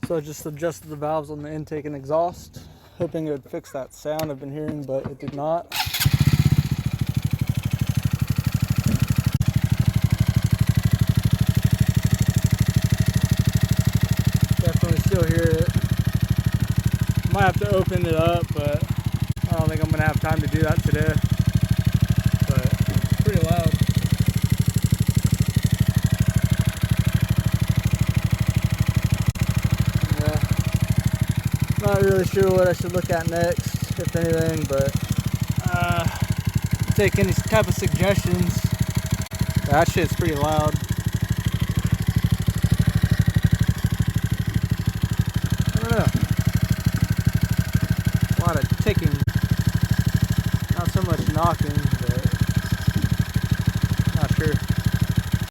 So I just adjusted the valves on the intake and exhaust, hoping it would fix that sound I've been hearing, but it did not. Definitely still hear it. Might have to open it up, but I don't think I'm gonna have time to do that today. But it's pretty loud. Not really sure what I should look at next, if anything, but take any type of suggestions. That shit's pretty loud. I don't know. A lot of ticking, not so much knocking.